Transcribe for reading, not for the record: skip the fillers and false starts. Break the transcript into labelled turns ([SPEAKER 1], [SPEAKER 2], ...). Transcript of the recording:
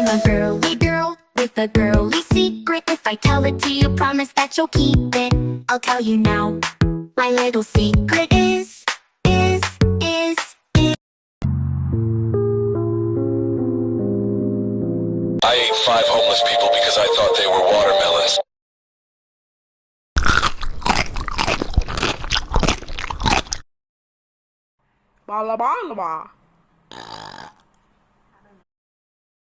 [SPEAKER 1] I'm a girly girl with a girly secret. If I tell it to you, promise that you'll keep it. I'll tell you now. My little secret is
[SPEAKER 2] I ate 5 homeless people because I thought they were watermelons.
[SPEAKER 3] Bala bala ba.